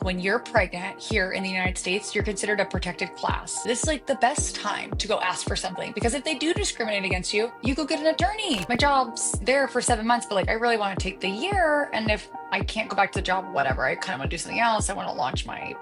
when you're pregnant here in the United States, you're considered a protected class. This is like the best time to go ask for something, because if they do discriminate against you, you go get an attorney. My job's there for 7 months, but like I really want to take the year. And if I can't go back to the job, whatever, I kind of want to do something else. I want to launch my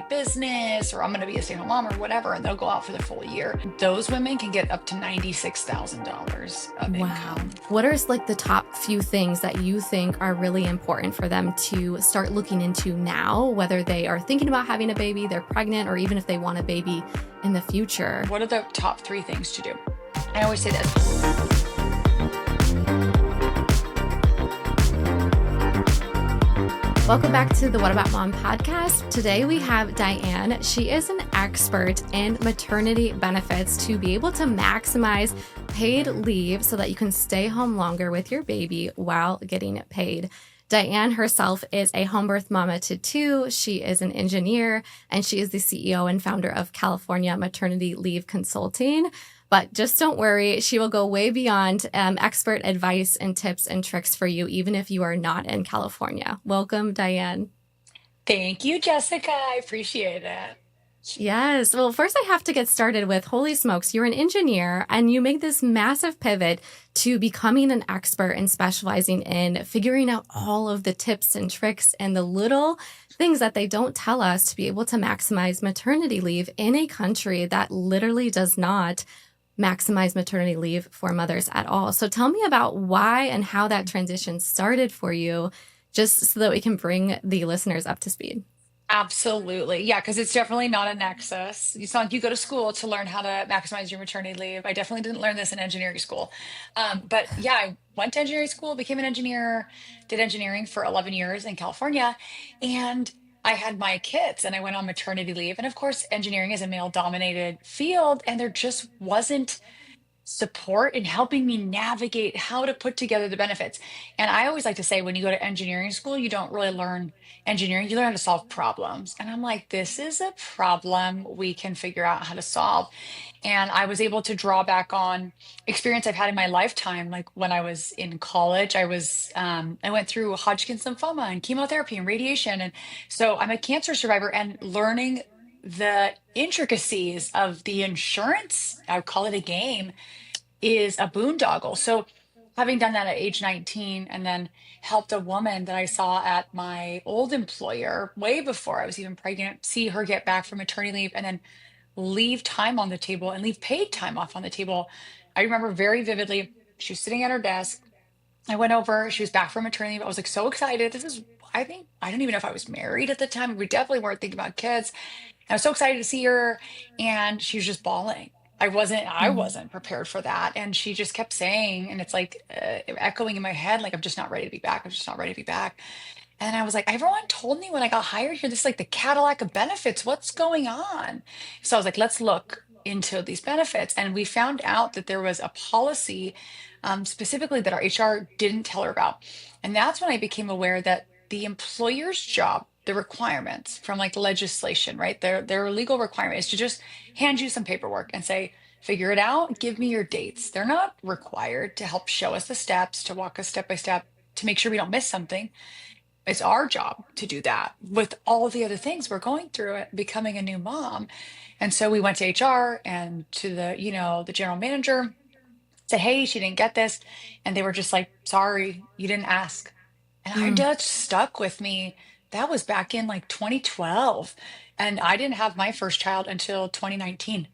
business, or I'm going to be a stay-at-home mom or whatever, and they'll go out for the full year. Those women can get up to $96,000 of income. What are like the top few things that you think are really important for them to start looking into now, whether they are thinking about having a baby, they're pregnant, or even if they want a baby in the future? What are the top 3 things to do? I always say this. Welcome back to the What About Mom podcast. Today we have Diane. She is an expert in maternity benefits to be able to maximize paid leave so that you can stay home longer with your baby while getting paid. Diane herself is a home birth mama to 2. She is an engineer, and she is the CEO and founder of California Maternity Leave Consulting. But just don't worry, she will go way beyond expert advice and tips and tricks for you, even if you are not in California. Welcome, Diane. Thank you, Jessica. I appreciate it. Yes. Well, first I have to get started with, holy smokes, you're an engineer and you make this massive pivot to becoming an expert and specializing in figuring out all of the tips and tricks and the little things that they don't tell us to be able to maximize maternity leave in a country that literally does not maximize maternity leave for mothers at all. So tell me about why and how that transition started for you, just so that we can bring the listeners up to speed. Absolutely. Yeah, because it's definitely not a nexus. It's not like you go to school to learn how to maximize your maternity leave. I definitely didn't learn this in engineering school. But yeah, I went to engineering school, became an engineer, did engineering for 11 years in California. And I had my kids and I went on maternity leave. And of course, engineering is a male dominated field, and there just wasn't support in helping me navigate how to put together the benefits. And I always like to say, when you go to engineering school, you don't really learn engineering, you learn how to solve problems. And I'm like, this is a problem we can figure out how to solve. And I was able to draw back on experience I've had in my lifetime. Like when I was in college, I went through Hodgkin's lymphoma and chemotherapy and radiation. And so I'm a cancer survivor, and learning the intricacies of the insurance, I would call it a game, is a boondoggle. So having done that at age 19 and then helped a woman that I saw at my old employer way before I was even pregnant, see her get back from maternity leave and then leave time on the table and leave paid time off on the table. I remember very vividly, she was sitting at her desk. I went over, she was back from maternity leave. I was like so excited. I don't even know if I was married at the time. We definitely weren't thinking about kids. I was so excited to see her, and she was just bawling. I wasn't prepared for that. And she just kept saying, and it's like echoing in my head, like, I'm just not ready to be back. I'm just not ready to be back. And I was like, everyone told me when I got hired here, this is like the Cadillac of benefits. What's going on? So I was like, let's look into these benefits. And we found out that there was a policy specifically that our HR didn't tell her about. And that's when I became aware that the employer's job, the requirements from like legislation, right? Their legal requirement is to just hand you some paperwork and say, figure it out, give me your dates. They're not required to help show us the steps, to walk us step by step, to make sure we don't miss something. It's our job to do that with all of the other things we're going through it, becoming a new mom. And so we went to HR and to the general manager, said, hey, she didn't get this. And they were just like, sorry, you didn't ask. And that stuck with me. That was back in like 2012. And I didn't have my first child until 2019.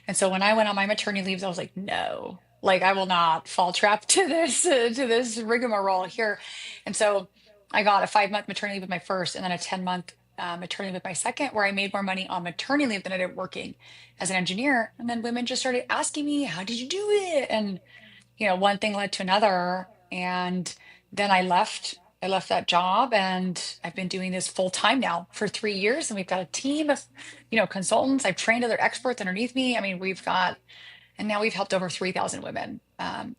And so when I went on my maternity leaves, I was like, no, like I will not fall trap to this rigmarole here. And so I got a 5-month maternity leave with my first, and then a 10-month maternity leave with my second, where I made more money on maternity leave than I did working as an engineer. And then women just started asking me, how did you do it? And, one thing led to another. And then I left that job, and I've been doing this full time now for 3 years. And we've got a team of, consultants. I've trained other experts underneath me. I mean, and now we've helped over 3,000 women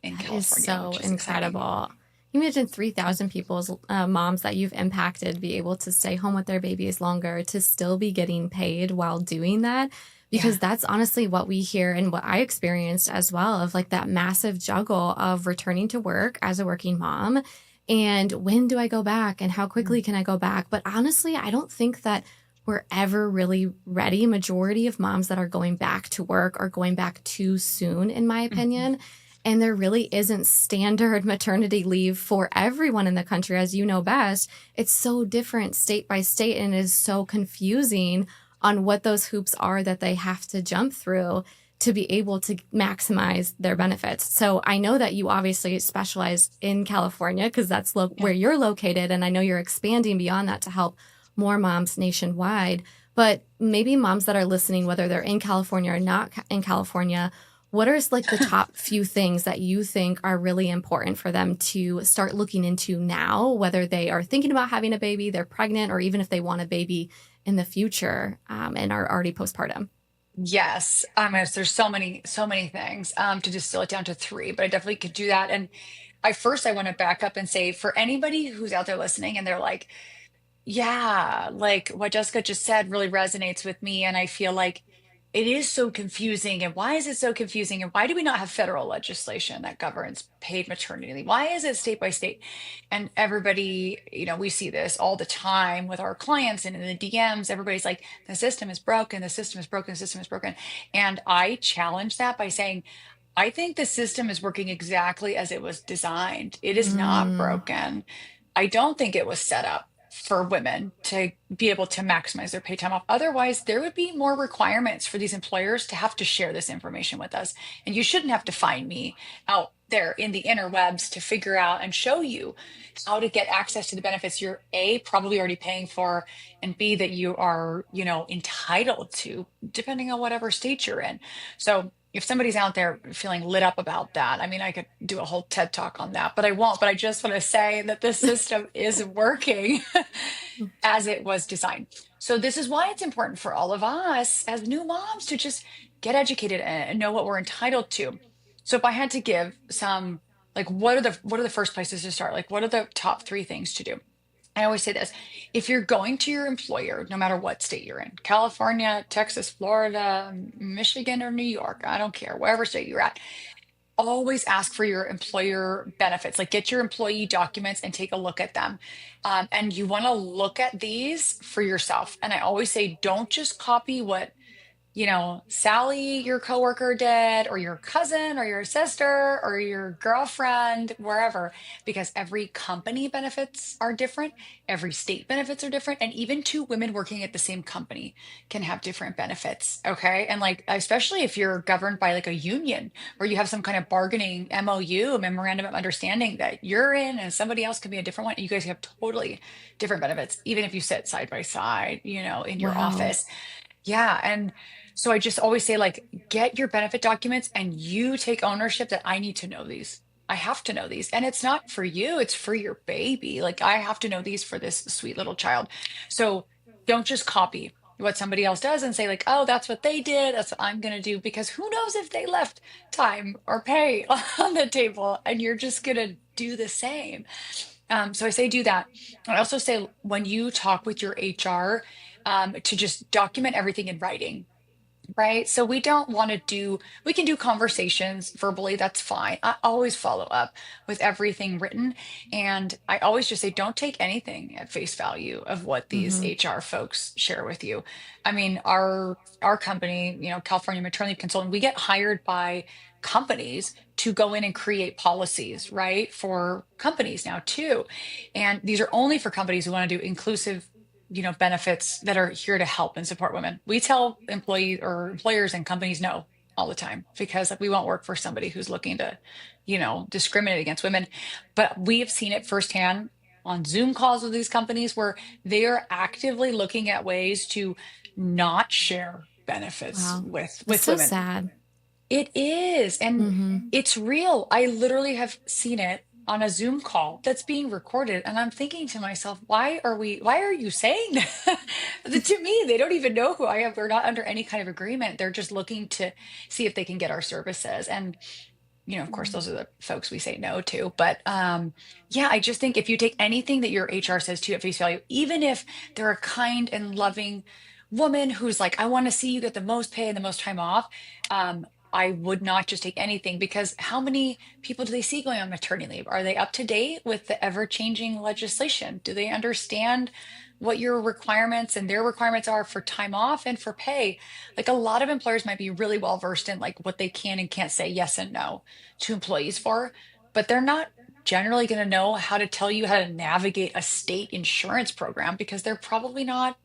in California. Is so incredible. Exciting. You imagine 3,000 people's moms that you've impacted be able to stay home with their babies longer, to still be getting paid while doing that. Because that's honestly what we hear and what I experienced as well, of like that massive juggle of returning to work as a working mom. And when do I go back and how quickly can I go back? But honestly, I don't think that we're ever really ready. Majority of moms that are going back to work are going back too soon, in my Mhm. opinion. And there really isn't standard maternity leave for everyone in the country, as you know best. It's so different state by state, and it is so confusing on what those hoops are that they have to jump through to be able to maximize their benefits. So I know that you obviously specialize in California because that's Yeah. where you're located. And I know you're expanding beyond that to help more moms nationwide. But maybe moms that are listening, whether they're in California or not in California, what are like the top few things that you think are really important for them to start looking into now, whether they are thinking about having a baby, they're pregnant, or even if they want a baby in the future and are already postpartum? Yes. There's so many things to distill it down to three, but I definitely could do that. And I want to back up and say for anybody who's out there listening and they're like, yeah, like what Jessica just said really resonates with me. And I feel like it is so confusing. And why is it so confusing? And why do we not have federal legislation that governs paid maternity leave? Why is it state by state? And everybody, we see this all the time with our clients and in the DMs. Everybody's like, the system is broken, the system is broken, the system is broken. And I challenge that by saying, I think the system is working exactly as it was designed. It is not Mm, broken. I don't think it was set up for women to be able to maximize their paid time off. Otherwise, there would be more requirements for these employers to have to share this information with us. And you shouldn't have to find me out there in the interwebs to figure out and show you how to get access to the benefits you're A, probably already paying for, and B, that you are, entitled to, depending on whatever state you're in. So if somebody's out there feeling lit up about that, I mean, I could do a whole TED talk on that, but I won't. But I just want to say that this system is working as it was designed. So this is why it's important for all of us as new moms to just get educated and know what we're entitled to. So if I had to give some, like, what are the first places to start? Like, what are the top three things to do? I always say this, if you're going to your employer, no matter what state you're in, California, Texas, Florida, Michigan, or New York, I don't care, wherever state you're at, always ask for your employer benefits. Like get your employee documents and take a look at them. And you want to look at these for yourself. And I always say, don't just copy what Sally, your coworker did, or your cousin, or your sister, or your girlfriend, wherever, because every company benefits are different, every state benefits are different, and even two women working at the same company can have different benefits. Okay. And like, especially if you're governed by like a union or you have some kind of bargaining MOU, memorandum of understanding that you're in and somebody else can be a different one, you guys have totally different benefits, even if you sit side by side, in your wow. office. Yeah. And so I just always say, like, get your benefit documents and you take ownership that I need to know these. I have to know these. And it's not for you, it's for your baby. Like, I have to know these for this sweet little child. So don't just copy what somebody else does and say, like, oh, that's what they did. That's what I'm going to do. Because who knows if they left time or pay on the table and you're just going to do the same. So I say do that. I also say when you talk with your HR, to just document everything in writing. Right. So we can do conversations verbally. That's fine. I always follow up with everything written. And I always just say, don't take anything at face value of what these Hmm. HR folks share with you. I mean, our company, California Maternity Leave Consulting, we get hired by companies to go in and create policies, right? For companies now too. And these are only for companies who want to do inclusive benefits that are here to help and support women. We tell employees or employers and companies no all the time because like, we won't work for somebody who's looking to, discriminate against women. But we have seen it firsthand on Zoom calls with these companies where they are actively looking at ways to not share benefits Wow. with It's so women. sad. It is, and Hmm. it's real. I literally have seen it on a Zoom call that's being recorded, and I'm thinking to myself, why are you saying that? To me, they don't even know who I am. We're not under any kind of agreement. They're just looking to see if they can get our services. And, of course, those are the folks we say no to. But yeah, I just think if you take anything that your HR says to you at face value, even if they're a kind and loving woman who's like, I want to see you get the most pay and the most time off, I would not just take anything because how many people do they see going on maternity leave? Are they up to date with the ever changing legislation? Do they understand what your requirements and their requirements are for time off and for pay. Like a lot of employers might be really well versed in like what they can and can't say yes and no to employees for, but they're not generally going to know how to tell you how to navigate a state insurance program because they're probably not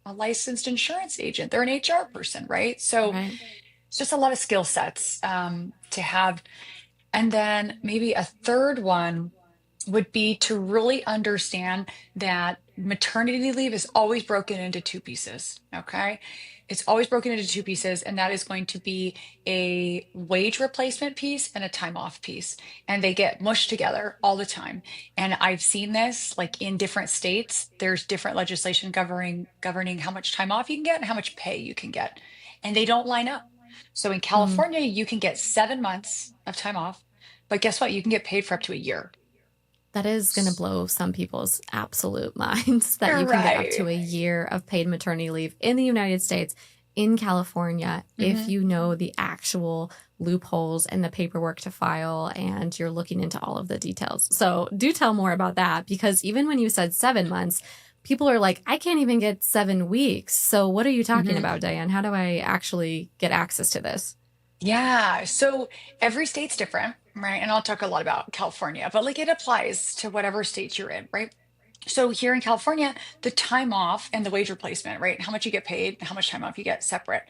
a licensed insurance agent. They're an HR person, right? So Right. it's just a lot of skill sets to have. And then maybe a third one would be to really understand that maternity leave is always broken into two pieces. Okay. It's always broken into two pieces, and that is going to be a wage replacement piece and a time off piece. And they get mushed together all the time. And I've seen this like in different states, there's different legislation governing how much time off you can get and how much pay you can get. And they don't line up. So in Mm. California, you can get 7 months of time off, but guess what? You can get paid for up to a year. That is going to blow some people's absolute minds that you can get up to Right. a year of paid maternity leave in the United States, in California, if Hmm. you know the actual loopholes and the paperwork to file and you're looking into all of the details. So do tell more about that, because even when you said 7 months, people are like, I can't even get 7 weeks. So what are you talking Hmm. about, Diane? How do I actually get access to this? Yeah. So every state's different, right? And I'll talk a lot about California, but like it applies to whatever state you're in, right? So here in California, the time off and the wage replacement, right? How much you get paid, how much time off you get separate.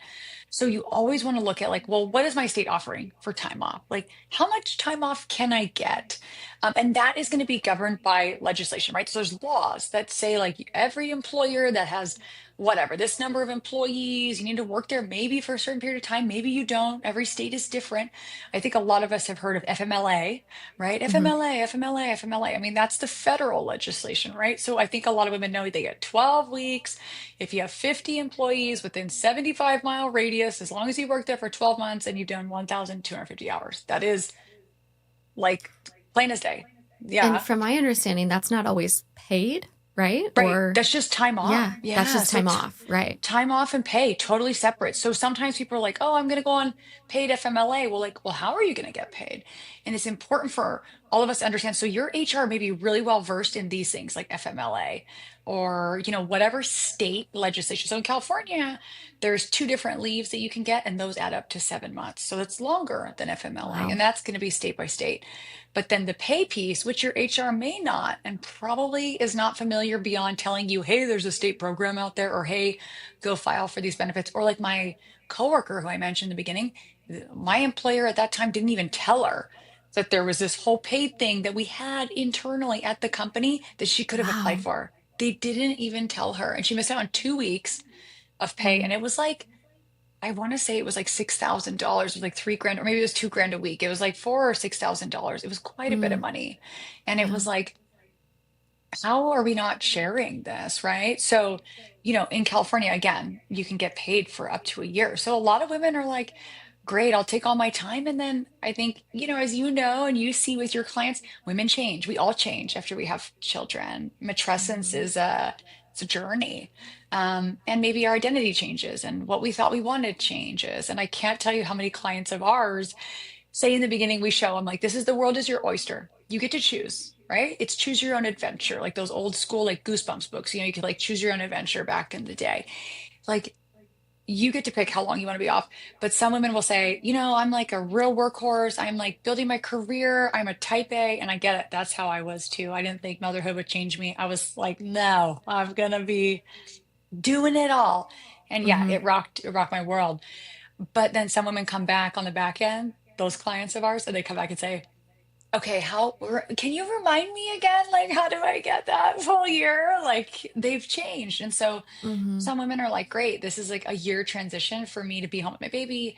So you always want to look at like, well, what is my state offering for time off? Like, how much time off can I get? And that is going to be governed by legislation, right? So there's laws that say like every employer that has whatever, this number of employees, you need to work there maybe for a certain period of time, maybe you don't. Every state is different. I think a lot of us have heard of FMLA, right? Hmm. FMLA, FMLA, FMLA. I mean, that's the federal legislation, right? So I think a lot of women know they get 12 weeks. If you have 50 employees within 75-mile radius, as long as you work there for 12 months and you've done 1,250 hours, that is like plain as day. And Yeah. from my understanding, that's not always paid, right? Right. Or, That's just time off. yeah, that's Yeah. just So time off, right? time off and pay totally separate. So sometimes people are like, "Oh, I'm going to go on paid FMLA." Well, like, well, how are you going to get paid? And it's important for all of us to understand. So your HR may be really well versed in these things like FMLA or, whatever state legislation. So in California, there's two different leaves that you can get, and those add up to 7 months. So it's longer than FMLA, Wow. and that's going to be state by state. But then the pay piece, which your HR may not and probably is not familiar beyond telling you, hey, there's a state program out there, or hey, go file for these benefits. Or like my coworker who I mentioned in the beginning, my employer at that time didn't even tell her that there was this whole paid thing that we had internally at the company that she could have applied Wow. for. They didn't even tell her. And she missed out on 2 weeks of pay. Mm. And it was like, I want to say it was like $6,000, it was like 3 grand, or maybe it was 2 grand a week. It was like $4 or $6,000. It was quite a bit of Mm. money. And it Yeah. was like, how are we not sharing this, right? So, in California, again, you can get paid for up to a year. So a lot of women are like, great, I'll take all my time. And then I think, as you know, and you see with your clients, women change. We all change after we have children. Matrescence Mhm. is it's a journey. And maybe our identity changes and what we thought we wanted changes. And I can't tell you how many clients of ours say in the beginning, we show them like, this is the world is your oyster. You get to choose, right? It's choose your own adventure, like those old school, like Goosebumps books. You could like choose your own adventure back in the day. Like you get to pick how long you want to be off. But some women will say, I'm like a real workhorse. I'm like building my career. I'm a type A. And I get it. That's how I was too. I didn't think motherhood would change me. I was like, no, I'm going to be doing it all. And yeah, Mhm. it rocked my world. But then some women come back on the back end, those clients of ours, and they come back and say, okay, can you remind me again? Like, how do I get that full year? Like, they've changed. And so Mhm. some women are like, great, this is like a year transition for me to be home with my baby,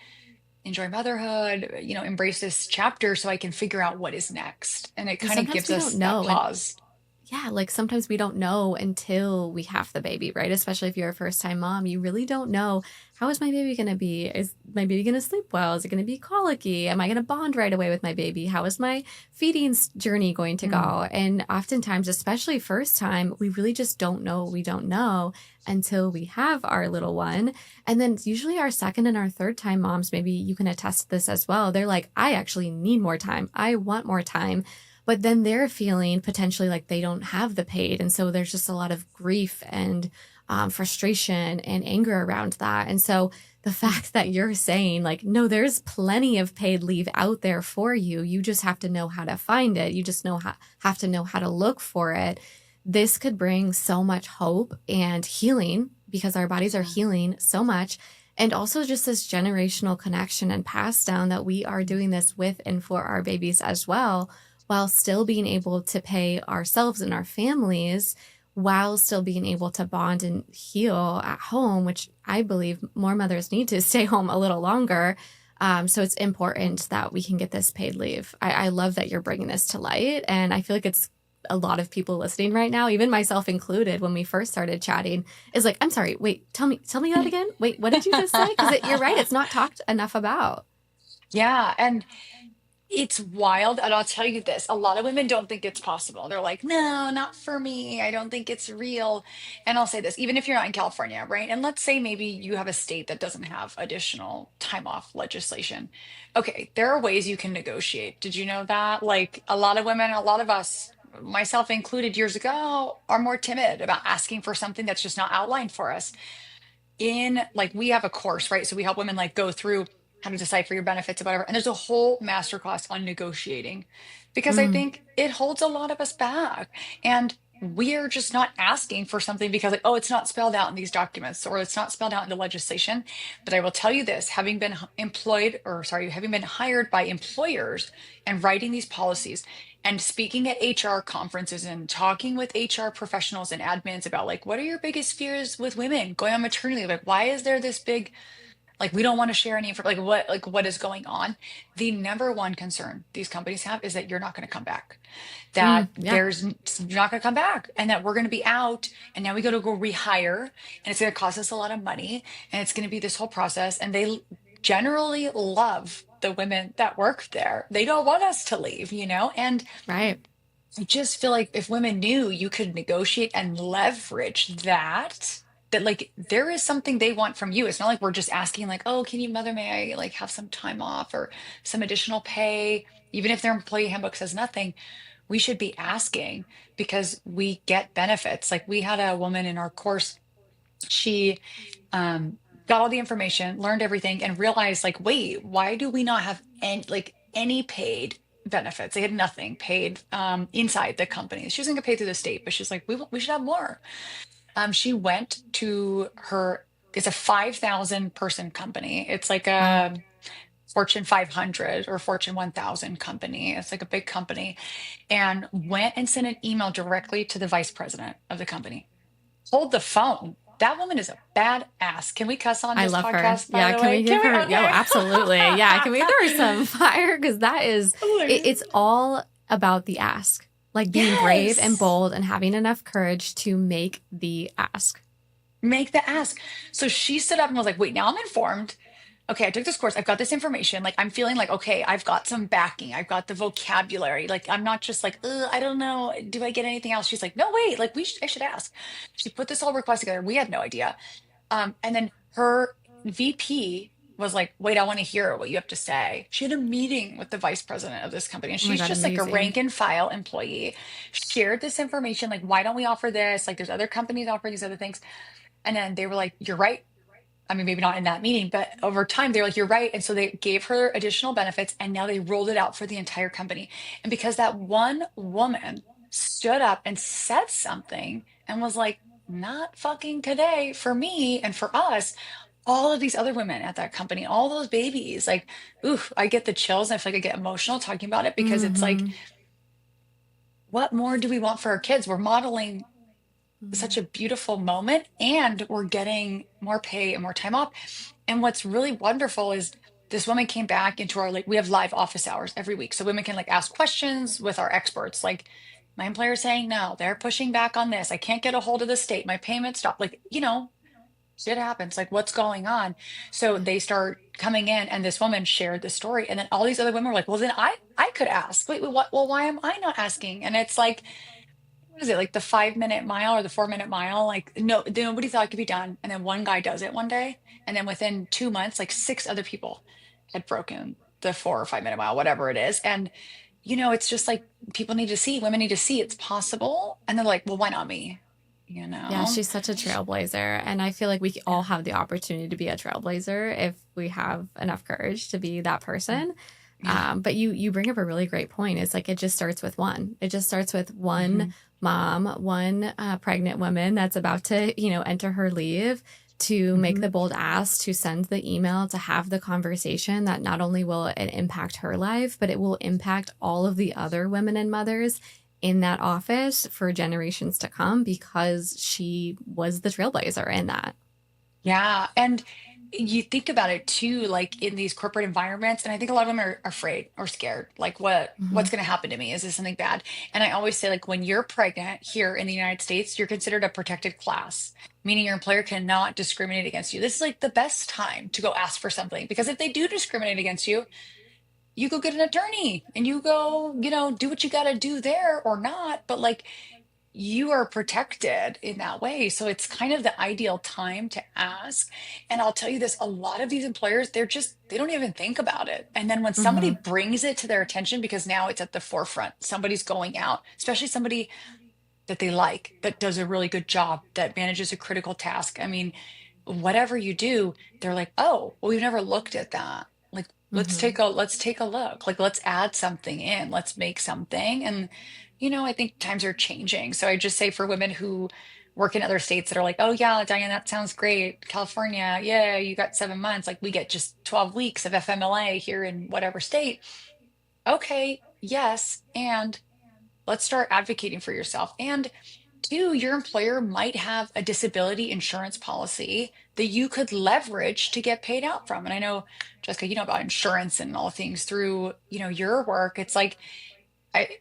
enjoy motherhood, embrace this chapter so I can figure out what is next. And it And kind of sometimes gives we don't us that know. And pause. yeah, like sometimes we don't know until we have the baby, right? Especially if you're a first time mom, you really don't know, how is my baby going to be? Is my baby going to sleep well? Is it going to be colicky? Am I going to bond right away with my baby? How is my feeding journey going to Mm, go? And oftentimes, especially first time, we really just don't know. We don't know until we have our little one. And then usually our second and our third time moms, maybe you can attest to this as well. They're like, I actually need more time. I want more time. but then they're feeling potentially like they don't have the paid. And so there's just a lot of grief and frustration and anger around that. And so the fact that you're saying like, no, there's plenty of paid leave out there for you. You just have to know how to find it. You just have to know how to look for it. This could bring so much hope and healing because our bodies are healing so much. And also just this generational connection and pass down that we are doing this with and for our babies as well, while still being able to pay ourselves and our families, while still being able to bond and heal at home, which I believe more mothers need to stay home a little longer. So it's important that we can get this paid leave. I love that you're bringing this to light. And I feel like it's a lot of people listening right now, even myself included, when we first started chatting, is like, I'm sorry, wait, tell me that again. Wait, what did you just say? Because you're right. It's not talked enough about. Yeah. And it's wild. And I'll tell you this, a lot of women don't think it's possible. They're like, no, not for me. I don't think it's real. And I'll say this, even if you're not in California, right? And let's say maybe you have a state that doesn't have additional time off legislation. Okay, there are ways you can negotiate. Did you know that? Like a lot of women, a lot of us, myself included years ago, are more timid about asking for something that's just not outlined for us in like we have a course, right? So we help women like go through how to decipher your benefits or whatever. And there's a whole masterclass on negotiating because I Mm, think it holds a lot of us back. And we're just not asking for something because like, oh, it's not spelled out in these documents or it's not spelled out in the legislation. But I will tell you this, having been having been hired by employers and writing these policies and speaking at HR conferences and talking with HR professionals and admins about like, what are your biggest fears with women going on maternity leave? Like, why is there this big like we don't want to share any information like what is going on? The number one concern these companies have is that you're not going to come back, that yeah, you're not going to come back, and that we're going to be out and now we got to go rehire and it's going to cost us a lot of money and it's going to be this whole process. And they generally love the women that work there. They don't want us to leave, and right. I just feel like if women knew you could negotiate and leverage that like there is something they want from you. It's not like we're just asking like, oh, can you mother, may I like have some time off or some additional pay, even if their employee handbook says nothing. We should be asking because we get benefits. Like we had a woman in our course, she got all the information, learned everything, and realized like, wait, why do we not have any paid benefits? They had nothing paid inside the company. She was gonna get paid through the state, but she's like, we should have more. She went to it's a 5,000 person company. It's like Wow. a Fortune 500 or Fortune 1000 company. It's like a big company, and went and sent an email directly to the vice president of the company. Hold the phone. That woman is a badass. Can we cuss on I this love her. podcast, by Yeah. the Can way? we give Can we? her? Yo, Okay. absolutely. Yeah. Can we throw her some fire? Because that is, it's all about the ask, like being brave and Yes. bold and having enough courage to make the ask. Make the ask. So she stood up and was like, wait, now I'm informed. Okay, I took this course. I've got this information. Like, I'm feeling like, okay, I've got some backing. I've got the vocabulary. Like, I'm not just like, I don't know. Do I get anything else? She's like, no, wait, like, I should ask. She put this whole request together. We had no idea. And then her VP was like, wait, I want to hear what you have to say. She had a meeting with the vice president of this company, and Oh my she's God. just like a Amazing. rank and file employee. Shared this information, like, why don't we offer this? Like, there's other companies offering these other things. And then they were like, you're right. I mean, maybe not in that meeting, but over time, they were like, you're right. And so they gave her additional benefits and now they rolled it out for the entire company. And because that one woman stood up and said something and was like, not fucking today for me and for us, all of these other women at that company, all those babies, like, ooh, I get the chills. And I feel like I get emotional talking about it because it's like, Mm-hmm. what more do we want for our kids? We're modeling such a beautiful moment and we're getting more pay and more time off. And what's really wonderful is this woman came back into our like we have live office hours every week. So women can like ask questions with our experts. Like my employer's saying no, they're pushing back on this. I can't get a hold of the state. My payment stopped. Like, shit happens. Like what's going on? So they start coming in and this woman shared the story. And then all these other women were like, well, then I could ask. Wait, what well, why am I not asking? And it's like what is it like the 5 minute mile or the 4 minute mile? Like no, nobody thought it could be done. And then one guy does it one day, and then within 2 months, like six other people had broken the 4 or 5 minute mile, whatever it is. And it's just like people need to see, women need to see it's possible. And they're like, well, why not me? You Yeah, know? she's such a trailblazer. And I feel like we all have the opportunity to be a trailblazer if we have enough courage to be that person. Yeah. But you bring up a really great point. It's like it just starts with one. It just starts with one Hmm. mom, one pregnant woman that's about to, enter her leave to make Hmm. the bold ask, to send the email, to have the conversation that not only will it impact her life, but it will impact all of the other women and mothers in that office for generations to come because she was the trailblazer in that. Yeah. And you think about it too, like in these corporate environments, and I think a lot of women are afraid or scared, like Hmm. what's going to happen to me? Is this something bad? And I always say, like, when you're pregnant here in the United States, you're considered a protected class, meaning your employer cannot discriminate against you. This is like the best time to go ask for something, because if they do discriminate against you, you go get an attorney and you go, do what you got to do there or not. But like, you are protected in that way. So it's kind of the ideal time to ask. And I'll tell you this, a lot of these employers, they don't even think about it. And then when somebody Hmm. brings it to their attention, because now it's at the forefront, somebody's going out, especially somebody that they like, that does a really good job, that manages a critical task. I mean, whatever you do, they're like, oh, well, we've never looked at that. Like, Hmm. let's take a look. Like, let's add something in. Let's make something. And I think times are changing. So I just say for women who work in other states that are like, oh yeah, Diane, that sounds great. California, yeah, you got 7 months. Like we get just 12 weeks of FMLA here in whatever state. Okay, yes. And let's start advocating for yourself. And two, your employer might have a disability insurance policy that you could leverage to get paid out from. And I know, Jessica, you know about insurance and all things through, your work. It's like,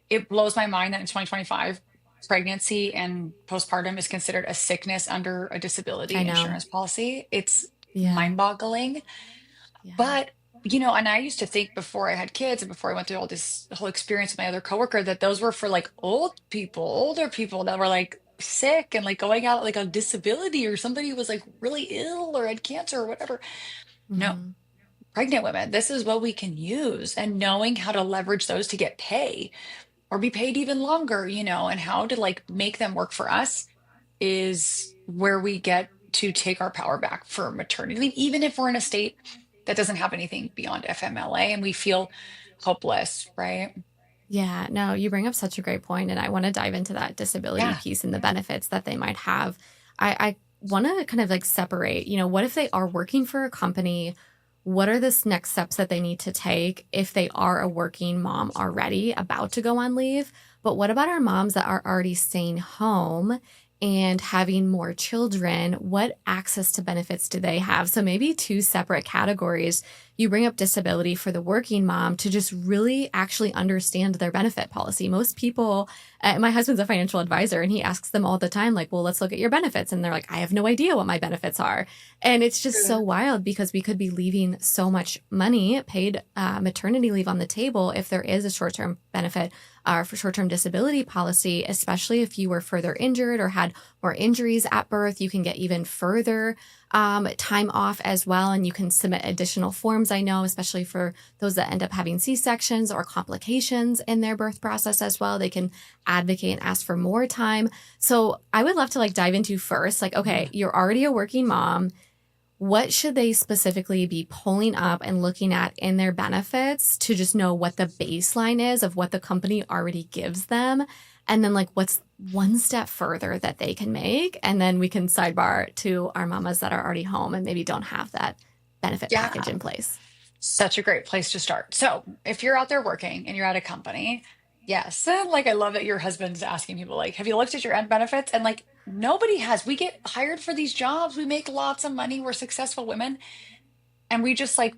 it blows my mind that in 2025, pregnancy and postpartum is considered a sickness under a I disability know. insurance policy. It's Yeah. mind-boggling. Yeah. But, and I used to think before I had kids and before I went through all this whole experience with my other coworker that those were for like old people, older people that were like sick and like going out like on disability, or somebody who was like really ill or had cancer or whatever. No, Hmm. pregnant women, this is what we can use, and knowing how to leverage those to get pay or be paid even longer, and how to like make them work for us is where we get to take our power back for maternity leave, even if we're in a state that doesn't have anything beyond FMLA and we feel hopeless, right? Yeah, no, you bring up such a great point, and I want to dive into that disability Yeah. piece and the benefits that they might have. I want to kind of like separate, what if they are working for a company? What are the next steps that they need to take if they are a working mom already about to go on leave? But what about our moms that are already staying home and having more children? What access to benefits do they have? So maybe two separate categories. You bring up disability for the working mom to just really actually understand their benefit policy. Most people, my husband's a financial advisor and he asks them all the time, like, well, let's look at your benefits. And they're like, I have no idea what my benefits are. And it's just so wild because we could be leaving so much money, paid maternity leave on the table if there is a short term benefit for short term disability policy, especially if you were further injured or had more injuries at birth. You can get even further time off as well. And you can submit additional forms, I know, especially for those that end up having C-sections or complications in their birth process as well. They can advocate and ask for more time. So I would love to like dive into first, like, okay, Mhm. you're already a working mom. What should they specifically be pulling up and looking at in their benefits to just know what the baseline is of what the company already gives them? And then, like, what's one step further that they can make? And then we can sidebar to our mamas that are already home and maybe don't have that benefit package Yeah. in place. Such a great place to start. So, if you're out there working and you're at a company, yes, like I love that your husband's asking people, like, have you looked at your end benefits? And like, nobody has. We get hired for these jobs, we make lots of money, we're successful women, and we just like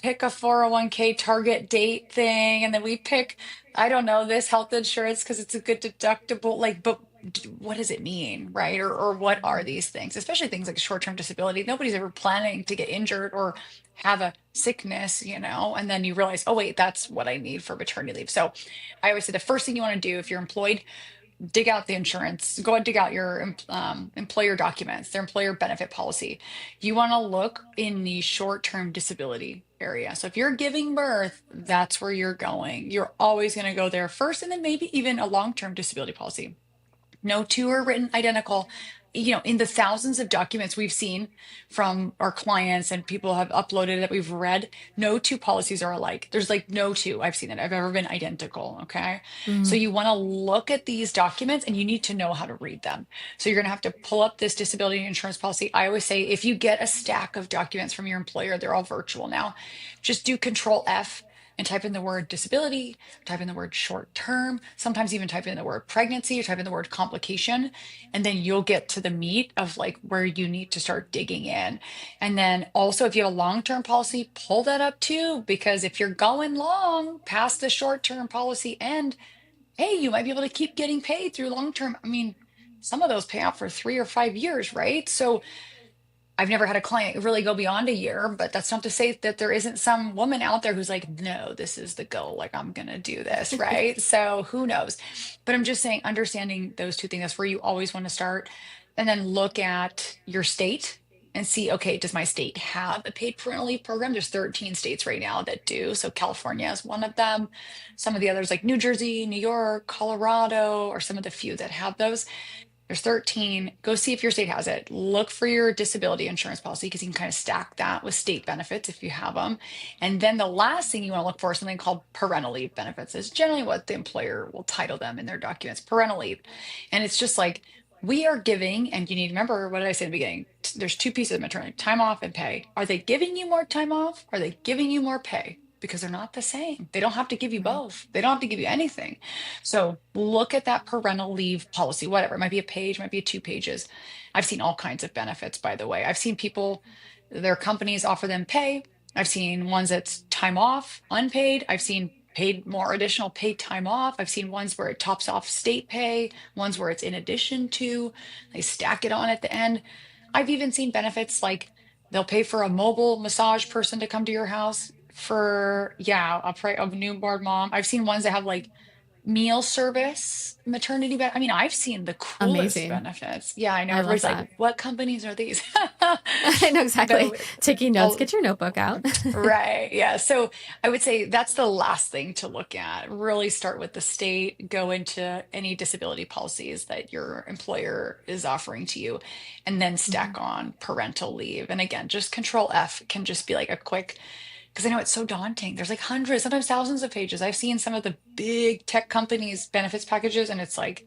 pick a 401k target date thing, and then we pick, I don't know, this health insurance because it's a good deductible, like, but what does it mean, right? Or what are these things, especially things like short-term disability? Nobody's ever planning to get injured or have a sickness, and then you realize, oh wait, that's what I need for maternity leave. So I always say the first thing you want to do if you're employed, dig out the insurance, go and dig out your employer documents, their employer benefit policy. You want to look in the short-term disability area. So if you're giving birth, that's where you're going. You're always going to go there first, and then maybe even a long-term disability policy. No two are written identical. In the thousands of documents we've seen from our clients and people have uploaded that we've read, no two policies are alike. There's like no two I've seen that have ever been identical. Okay. So Mm, you want to look at these documents and you need to know how to read them. So you're going to have to pull up this disability insurance policy. I always say if you get a stack of documents from your employer, they're all virtual now, just do Control+F and type in the word disability, type in the word short term, sometimes even type in the word pregnancy, or type in the word complication, and then you'll get to the meat of like where you need to start digging in. And then also, if you have a long term policy, pull that up too, because if you're going long past the short term policy end, hey, you might be able to keep getting paid through long term. I mean, some of those pay out for 3 or 5 years, right? So I've never had a client really go beyond a year, but that's not to say that there isn't some woman out there who's like, no, this is the goal. Like, I'm going to do this, right? So who knows? But I'm just saying, understanding those two things, that's where you always want to start. And then look at your state and see, okay, does my state have a paid parental leave program? There's 13 states right now that do. So California is one of them. Some of the others, like New Jersey, New York, Colorado, are some of the few that have those. There's 13. Go see if your state has it. Look for your disability insurance policy because you can kind of stack that with state benefits if you have them. And then the last thing you want to look for is something called parental leave benefits. Is generally what the employer will title them in their documents, parental leave. And it's just like we are giving, and you need to remember what did I say in the beginning? There's two pieces of maternity, time off and pay. Are they giving you more time off? Are they giving you more pay? Because they're not the same. They don't have to give you right. both. They don't have to give you anything. So look at that parental leave policy, whatever. It might be a page, might be 2 pages. I've seen all kinds of benefits, by the way. I've seen people, their companies offer them pay. I've seen ones that's time off, unpaid. I've seen paid more additional paid time off. I've seen ones where it tops off state pay, ones where it's in addition to, they stack it on at the end. I've even seen benefits like they'll pay for a mobile massage person to come to your house for, yeah, a newborn mom. I've seen ones that have like meal service, maternity I mean, I've seen the coolest Amazing. benefits. Yeah, I know I love everybody's like, that. what companies are these? I know exactly. But Taking notes, oh, get your notebook out. right. Yeah. So I would say that's the last thing to look at. Really start with the state, go into any disability policies that your employer is offering to you, and then stack Mhm. on parental leave. And again, just Control+F can just be like a quick, because I know it's so daunting. There's like hundreds, sometimes thousands of pages. I've seen some of the big tech companies' benefits packages, and it's like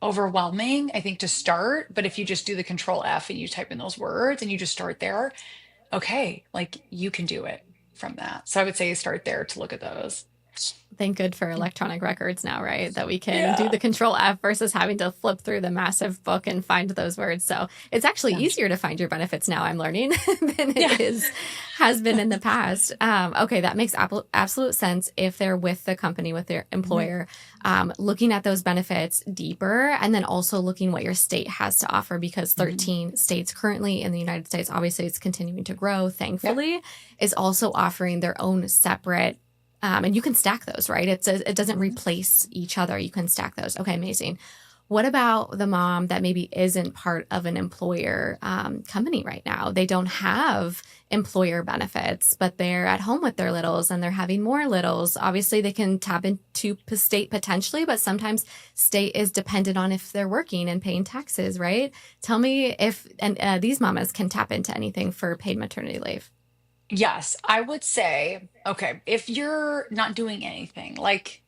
overwhelming, I think, to start. But if you just do the Control+F and you type in those words and you just start there, okay, like you can do it from that. So I would say start there to look at those. Thank good for electronic records now, right? That we can do Yeah. the Control+F versus having to flip through the massive book and find those words. So it's actually Yeah. easier to find your benefits now, I'm learning, than Yeah. it has been in the past. Okay, that makes absolute sense if they're with the company, with their Mhm. employer, looking at those benefits deeper, and then also looking what your state has to offer, because Mhm. 13 states currently in the United States, obviously it's continuing to grow, Yep. thankfully, is also offering their own separate, and you can stack those, right? It doesn't Mhm. replace each other. You can stack those. Okay, amazing. What about the mom that maybe isn't part of an employer company right now? They don't have employer benefits, but they're at home with their littles and they're having more littles. Obviously, they can tap into state potentially, but sometimes state is dependent on if they're working and paying taxes, right? Tell me if these mamas can tap into anything for paid maternity leave. Yes, I would say, okay, if you're not doing anything, like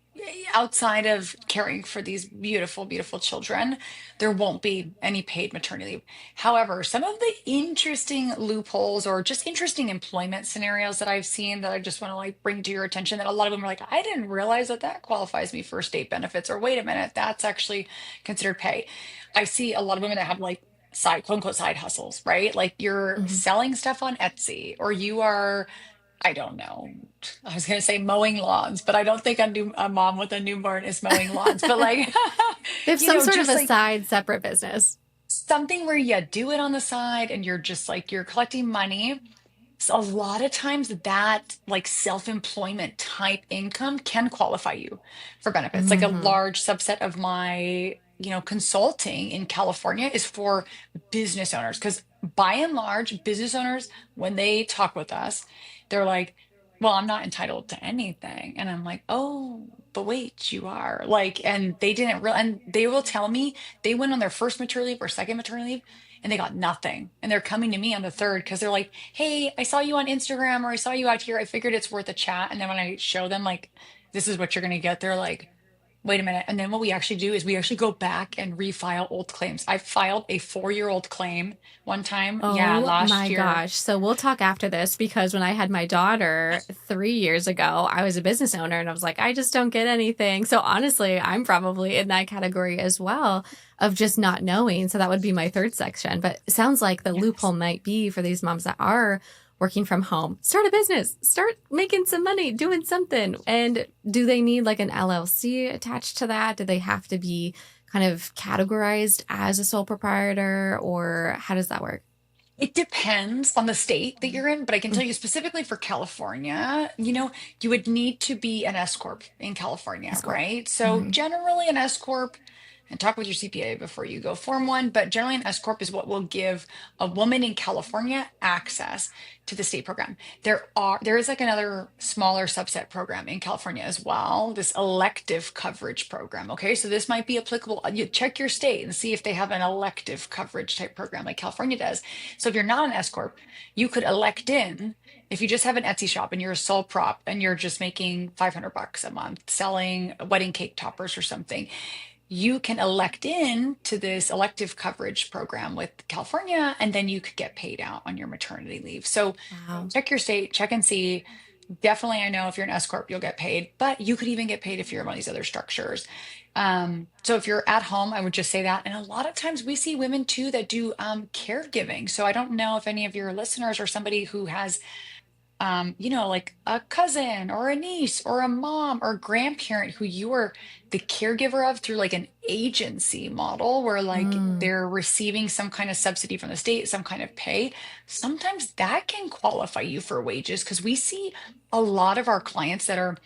outside of caring for these beautiful, beautiful children, there won't be any paid maternity leave. However, some of the interesting loopholes or just interesting employment scenarios that I've seen that I just want to like bring to your attention, that a lot of them are like, I didn't realize that that qualifies me for state benefits, or wait a minute, that's actually considered pay. I see a lot of women that have like side, quote unquote, side hustles, right? Like you're Mhm. selling stuff on Etsy, or you are, I don't know. I was going to say mowing lawns, but I don't think a mom with a newborn is mowing lawns. But like, They have some sort of just a like side separate business. something where you do it on the side and you're just like, you're collecting money. So a lot of times that like self-employment type income can qualify you for benefits. Like a Hmm. large subset of my consulting in California is for business owners. Because by and large, business owners, when they talk with us, they're like, well, I'm not entitled to anything. And I'm like, oh, but wait, you are. Like, and they didn't real, and they will tell me they went on their first maternity leave or second maternity leave and they got nothing. And they're coming to me on the third because they're like, hey, I saw you on Instagram or I saw you out here. I figured it's worth a chat. And then when I show them, like, this is what you're going to get, they're like, wait a minute. And then what we actually do is we actually go back and refile old claims. I filed a 4-year-old claim one time. Yeah, Oh last my year. gosh. So we'll talk after this because when I had my daughter 3 years ago, I was a business owner and I was like, I just don't get anything. So honestly, I'm probably in that category as well of just not knowing. So that would be my third section. But it sounds like the loophole Yes. might be for these moms that are working from home. Start a business, start making some money, doing something. And do they need like an LLC attached to that? Do they have to be kind of categorized as a sole proprietor or how does that work? It depends on the state that you're in, but I can tell you specifically for California, you would need to be an S-Corp in California, S-Corp. right? So Mm-hmm. generally an S-Corp, and talk with your CPA before you go form one, but generally an S-Corp is what will give a woman in California access to the state program. There is like another smaller subset program in California as well, this elective coverage program. Okay, so this might be applicable. You check your state and see if they have an elective coverage type program like California does. So if you're not an S Corp, you could elect in if you just have an Etsy shop and you're a sole prop and you're just making 500 bucks a month selling wedding cake toppers or something, you can elect in to this elective coverage program with California, and then you could get paid out on your maternity leave. So Wow. check your state, check and see. Definitely, I know if you're an S Corp, you'll get paid, but you could even get paid if you're in one of these other structures. So if you're at home, I would just say that. And a lot of times we see women too that do caregiving. So I don't know if any of your listeners or somebody who has like a cousin or a niece or a mom or grandparent who you are the caregiver of through like an agency model where like Mm. they're receiving some kind of subsidy from the state, some kind of pay. Sometimes that can qualify you for wages because we see a lot of our clients that are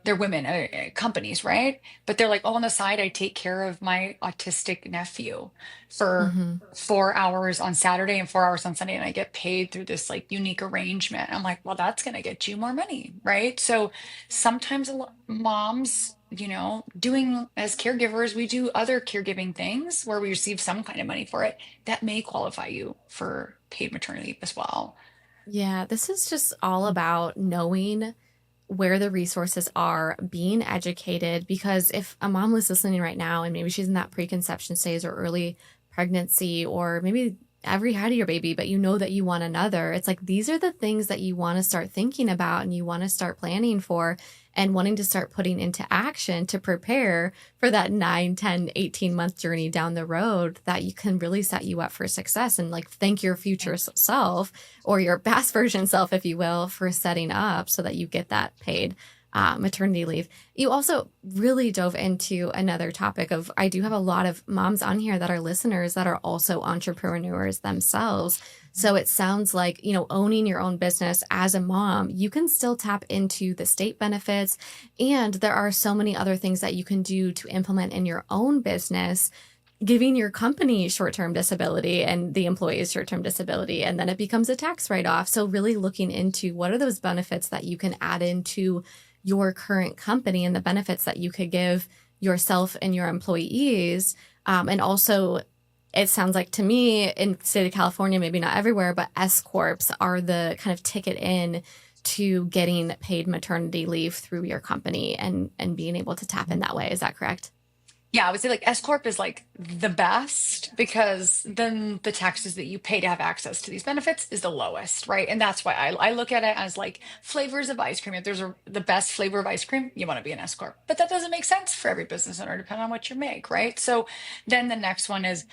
they're women, companies, right? But they're like, oh, on the side, I take care of my autistic nephew for Mm-hmm. 4 hours on Saturday and 4 hours on Sunday, and I get paid through this like unique arrangement. I'm like, well, that's going to get you more money, right? So sometimes moms, doing as caregivers, we do other caregiving things where we receive some kind of money for it that may qualify you for paid maternity leave as well. Yeah, this is just all about knowing where the resources are, being educated. Because if a mom was listening right now and maybe she's in that preconception stage or early pregnancy, or maybe every had your baby, but you know that you want another, it's like these are the things that you want to start thinking about and you want to start planning for and wanting to start putting into action to prepare for that 9, 10, 18-month journey down the road that you can really set you up for success and like thank your future self or your past version self, if you will, for setting up so that you get that paid maternity leave. You also really dove into another topic of, I do have a lot of moms on here that are listeners that are also entrepreneurs themselves. So it sounds like, owning your own business as a mom, you can still tap into the state benefits. And there are so many other things that you can do to implement in your own business, giving your company short-term disability and the employees short-term disability, and then it becomes a tax write-off. So really looking into what are those benefits that you can add into your current company and the benefits that you could give yourself and your employees. And also, it sounds like to me in the state of California, maybe not everywhere, but S Corps are the kind of ticket in to getting paid maternity leave through your company and being able to tap in that way. Is that correct? Yeah, I would say like S Corp is like the best because then the taxes that you pay to have access to these benefits is the lowest, right? And that's why I look at it as like flavors of ice cream. If there's the best flavor of ice cream, you want to be an S Corp. But that doesn't make sense for every business owner, depending on what you make, right? So then the next one is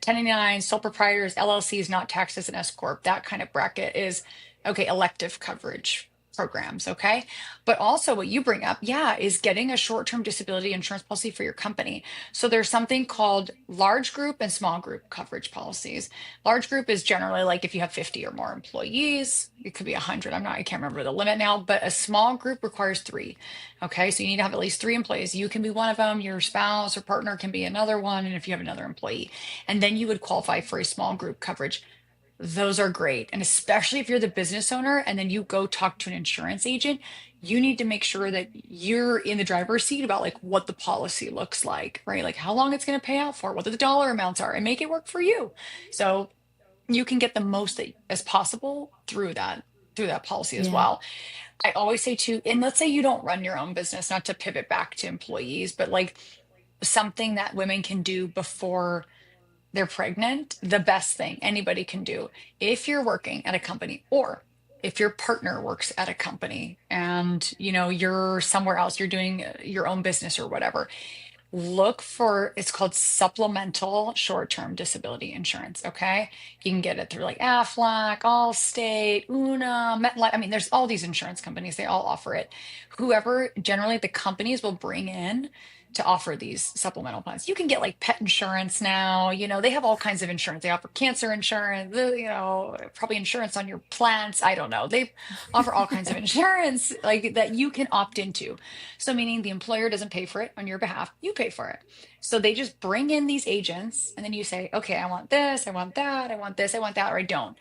1099, sole proprietors, LLCs not taxed as an S Corp. That kind of bracket is okay, elective coverage. programs, okay? But also what you bring up, yeah, is getting a short-term disability insurance policy for your company. So there's something called large group and small group coverage policies. Large group is generally like if you have 50 or more employees, it could be 100. I can't remember the limit now, but a small group requires three. Okay, so you need to have at least three employees. You can be one of them, your spouse or partner can be another one, and if you have another employee, and then you would qualify for a small group coverage. Those are great. And especially if you're the business owner and then you go talk to an insurance agent, you need to make sure that you're in the driver's seat about like what the policy looks like, right? Like how long it's going to pay out for, what the dollar amounts are, and make it work for you. So you can get the most as possible through that policy as Yeah. well. I always say too, and let's say you don't run your own business, not to pivot back to employees, but like something that women can do before they're pregnant, the best thing anybody can do if you're working at a company or if your partner works at a company and you're somewhere else, you're doing your own business or whatever, look for, it's called supplemental short-term disability insurance. Okay, you can get it through like Aflac, Allstate, Una, MetLife. I mean, there's all these insurance companies, they all offer it. Whoever, generally the companies will bring in to offer these supplemental plans. You can get like pet insurance now, they have all kinds of insurance. They offer cancer insurance, probably insurance on your plants, I don't know. They offer all kinds of insurance like that you can opt into. So meaning the employer doesn't pay for it on your behalf, you pay for it. So they just bring in these agents and then you say, okay, I want this, I want that, I want this, I want that, or I don't.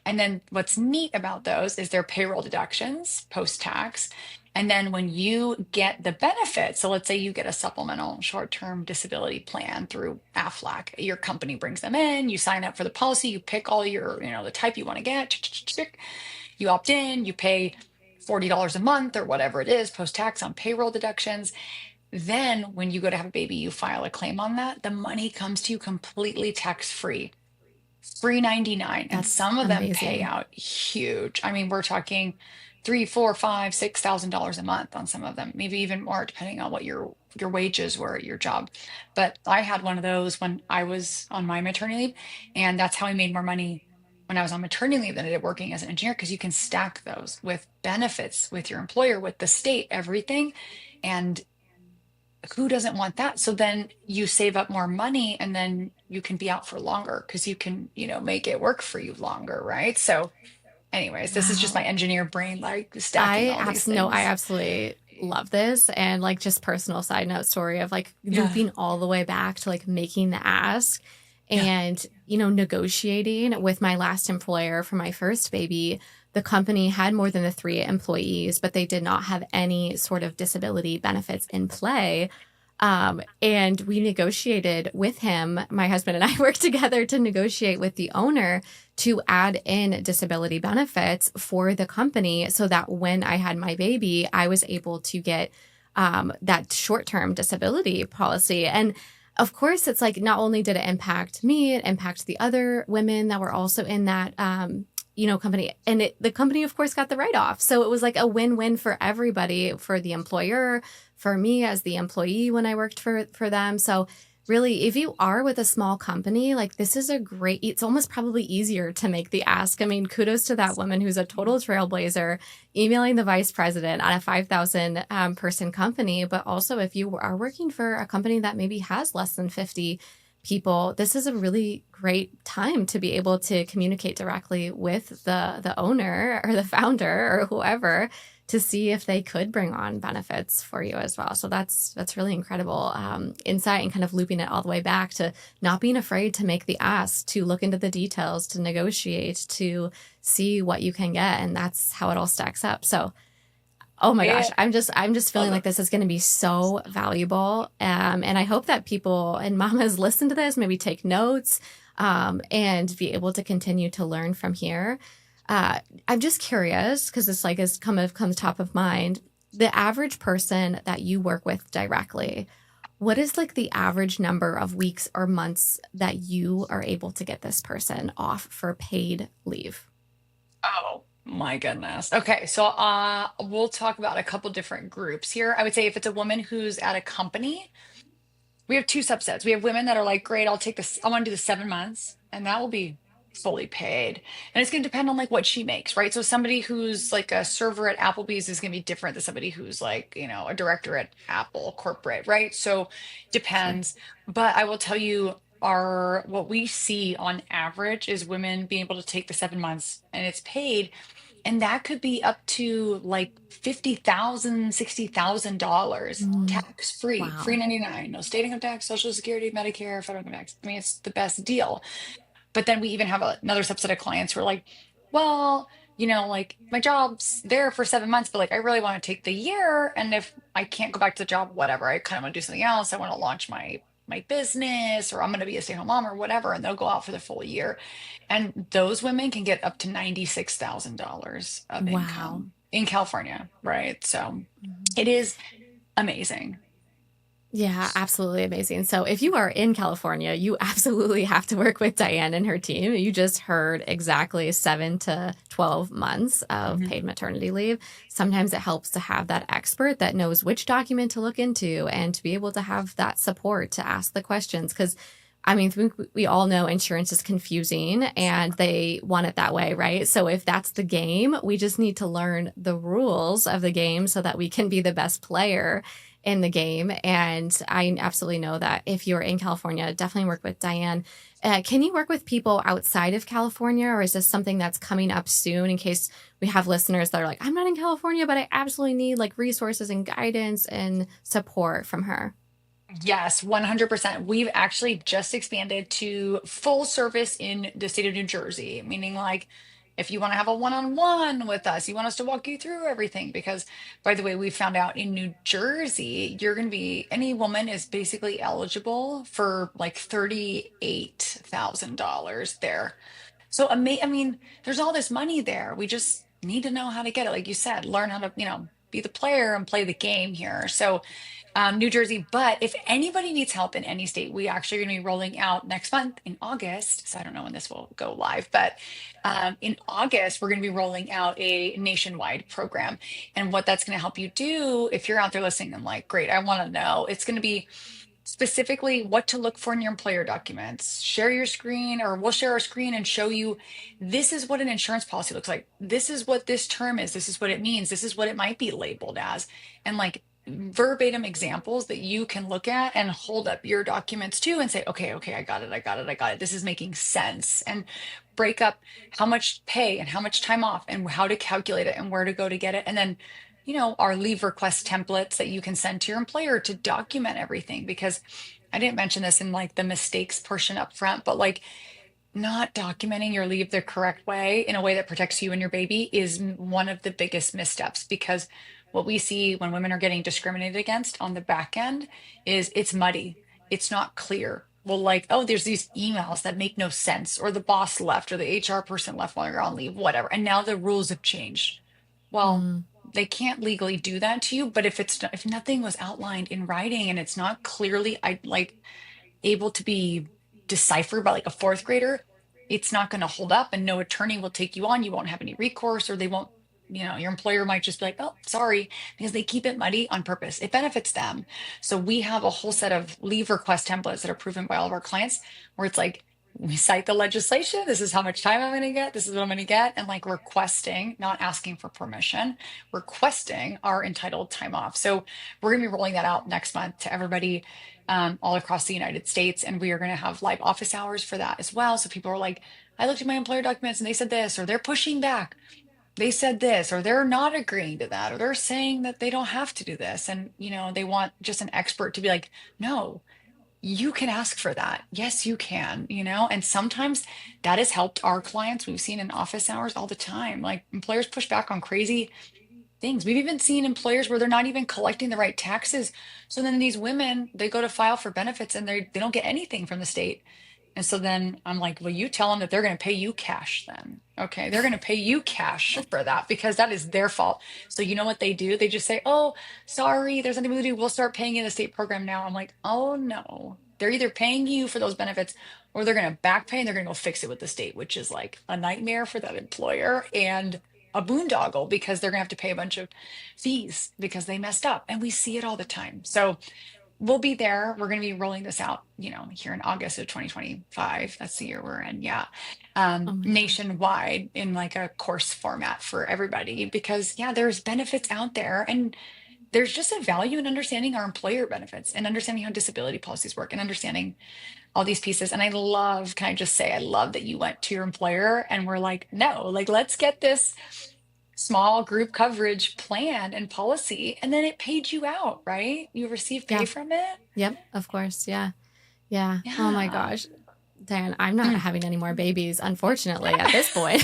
And then what's neat about those is their payroll deductions post-tax. And then when you get the benefit, so let's say you get a supplemental short-term disability plan through Aflac, your company brings them in, you sign up for the policy, you pick all your, the type you want to get, you opt in, you pay $40 a month or whatever it is post-tax on payroll deductions. Then when you go to have a baby, you file a claim on that. The money comes to you completely tax-free, free 99, and That's some of them pay amazing. out huge. I mean, we're talking three, four, five, $6,000 a month on some of them, maybe even more depending on what your wages were at your job. But I had one of those when I was on my maternity leave, and that's how I made more money when I was on maternity leave than I did working as an engineer, because you can stack those with benefits with your employer, with the state, everything. And who doesn't want that? So then you save up more money and then you can be out for longer because you can, make it work for you longer, right? So, anyways, this is just my Wow. engineer brain, like stacking all these I things. absolutely love this. And like just personal side note story of like Yeah. looping all the way back to like making the ask Yeah. and, negotiating with my last employer for my first baby. The company had more than the three employees, but they did not have any sort of disability benefits in play. And we negotiated with him. My husband and I worked together to negotiate with the owner to add in disability benefits for the company so that when I had my baby, I was able to get that short term disability policy. And of course, it's like not only did it impact me, it impacted the other women that were also in that company. And the company, of course, got the write off. So it was like a win-win for everybody, for the employer, for me as the employee when I worked for them. So really, if you are with a small company, like this is it's almost probably easier to make the ask. I mean, kudos to that woman who's a total trailblazer, emailing the vice president on a 5,000 person company. But also if you are working for a company that maybe has less than 50 people, this is a really great time to be able to communicate directly with the owner or the founder or whoever to see if they could bring on benefits for you as well. So that's really incredible insight, and kind of looping it all the way back to not being afraid to make the ask, to look into the details, to negotiate, to see what you can get, and that's how it all stacks up. So oh my gosh, Yeah. I'm just feeling Love like it. this is going to be so valuable. And I hope that people and mamas listen to this, maybe take notes, and be able to continue to learn from here. I'm just curious because this like is comes top of mind. The average person that you work with directly, what is like the average number of weeks or months that you are able to get this person off for paid leave? Oh my goodness. Okay, so we'll talk about a couple different groups here. I would say if it's a woman who's at a company, we have two subsets. We have women that are like, great, I'll take this, I want to do the 7 months, and that will be fully paid. And it's going to depend on like what she makes, right? So somebody who's like a server at Applebee's is going to be different than somebody who's like, a director at Apple corporate, right? So Sure. depends. But I will tell you, our what we see on average is women being able to take the 7 months and it's paid, and that could be up to like $50,000, $60,000 Mm, tax free, free wow. 99, no state income tax, Social Security, Medicare, federal income tax. I mean, it's the best deal. But then we even have another subset of clients who are like, well, like my job's there for 7 months, but like I really want to take the year. And if I can't go back to the job, whatever, I kind of want to do something else. I want to launch my business, or I'm going to be a stay-at-home mom or whatever. And they'll go out for the full year. And those women can get up to $96,000 of Wow. income in California, right? So Mhm. it is amazing. Yeah, absolutely amazing. So, if you are in California, you absolutely have to work with Diane and her team. You just heard exactly 7 to 12 months of Mhm. paid maternity leave. Sometimes it helps to have that expert that knows which document to look into and to be able to have that support to ask the questions. Because I mean, we all know insurance is confusing and they want it that way, right? So, if that's the game, we just need to learn the rules of the game so that we can be the best player in the game. And I absolutely know that if you're in California, definitely work with Diane. Can you work with people outside of California, or is this something that's coming up soon in case we have listeners that are like, I'm not in California, but I absolutely need like resources and guidance and support from her? Yes, 100%. We've actually just expanded to full service in the state of New Jersey, meaning like if you want to have a one-on-one with us, you want us to walk you through everything. Because, by the way, we found out in New Jersey, any woman is basically eligible for like $38,000 there. So, I mean, there's all this money there. We just need to know how to get it. Like you said, learn how to, be the player and play the game here. So, New Jersey. But if anybody needs help in any state, we actually are going to be rolling out next month in August. So I don't know when this will go live, but in August, we're going to be rolling out a nationwide program. And what that's going to help you do, if you're out there listening and like, great, I want to know, it's going to be specifically what to look for in your employer documents. Share your screen, or we'll share our screen and show you this is what an insurance policy looks like. This is what this term is. This is what it means. This is what it might be labeled as. And like verbatim examples that you can look at and hold up your documents to and say, okay, okay, I got it. I got it. I got it. This is making sense. And break up how much pay and how much time off and how to calculate it and where to go to get it. And then our leave request templates that you can send to your employer to document everything. Because I didn't mention this in like the mistakes portion up front, but like not documenting your leave the correct way in a way that protects you and your baby is one of the biggest missteps. Because what we see when women are getting discriminated against on the back end is it's muddy, it's not clear. Well, like, oh, there's these emails that make no sense, or the boss left, or the HR person left while you're on leave, whatever. And now the rules have changed. Well, Mm, they can't legally do that to you, but if nothing was outlined in writing and it's not clearly able to be deciphered by like a fourth grader, it's not going to hold up, and no attorney will take you on. You won't have any recourse, or they won't, your employer might just be like, oh, sorry, because they keep it muddy on purpose. It benefits them. So we have a whole set of leave request templates that are proven by all of our clients where it's like, we cite the legislation. This is how much time I'm going to get. This is what I'm going to get. And like requesting, not asking for permission, requesting our entitled time off. So we're going to be rolling that out next month to everybody all across the United States. And we are going to have live office hours for that as well. So people are like, I looked at my employer documents and they said this, or they're pushing back. They said this, or they're not agreeing to that, or they're saying that they don't have to do this. And, they want just an expert to be like, no, you can ask for that. Yes, you can, and sometimes that has helped our clients. We've seen in office hours all the time, like employers push back on crazy things. We've even seen employers where they're not even collecting the right taxes. So then these women, they go to file for benefits and they don't get anything from the state. And so then I'm like, well, you tell them that they're going to pay you cash then. Okay. They're going to pay you cash for that because that is their fault. So you know what they do? They just say, oh, sorry, there's nothing we can do. We'll start paying you the state program now. I'm like, oh no, they're either paying you for those benefits or they're going to back pay and they're going to go fix it with the state, which is like a nightmare for that employer and a boondoggle because they're going to have to pay a bunch of fees because they messed up. And we see it all the time. So we'll be there. We're going to be rolling this out, here in August of 2025. That's the year we're in. Yeah. Oh my gosh. Nationwide in like a course format for everybody, because yeah, there's benefits out there, and there's just a value in understanding our employer benefits and understanding how disability policies work and understanding all these pieces. And I love, can I just say, I love that you went to your employer and were like, no, like, let's get this small group coverage plan and policy. And then it paid you out, right? You received pay Yeah. from it. Yep. Of course. Yeah. Yeah. Oh my Yeah. gosh. Diane, I'm not having any more babies, unfortunately, at this point.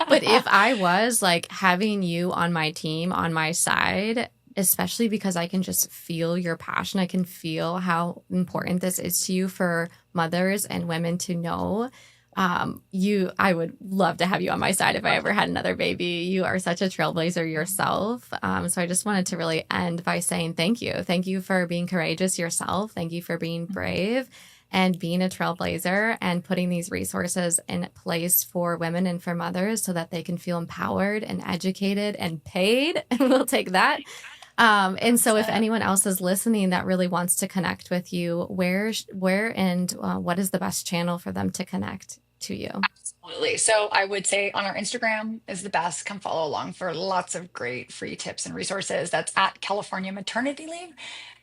But if I was, like, having you on my team, on my side, especially because I can just feel your passion, I can feel how important this is to you for mothers and women to know. I would love to have you on my side if I ever had another baby. You are such a trailblazer yourself. So I just wanted to really end by saying thank you. Thank you for being courageous yourself. Thank you for being brave and being a trailblazer and putting these resources in place for women and for mothers so that they can feel empowered and educated and paid. And we'll take that. And so if anyone else is listening that really wants to connect with you, where and what is the best channel for them to connect to you? Absolutely. So I would say on our Instagram is the best. Come follow along for lots of great free tips and resources. That's at California Maternity Leave.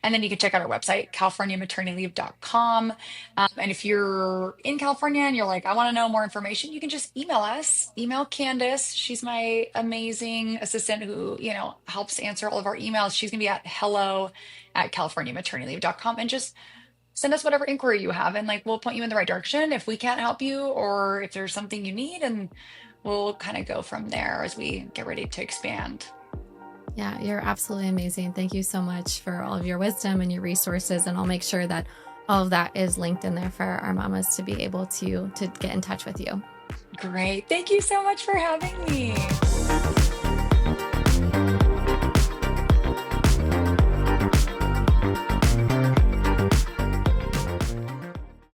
And then you can check out our website, californiamaternityleave.com. And if you're in California and you're like, I want to know more information, you can just email us. Email Candace. She's my amazing assistant who, helps answer all of our emails. She's going to be at hello@californiamaternityleave.com, and just send us whatever inquiry you have, and like we'll point you in the right direction if we can't help you, or if there's something you need, and we'll kind of go from there as we get ready to expand. Yeah, you're absolutely amazing. Thank you so much for all of your wisdom and your resources. And I'll make sure that all of that is linked in there for our mamas to be able to get in touch with you. Great. Thank you so much for having me.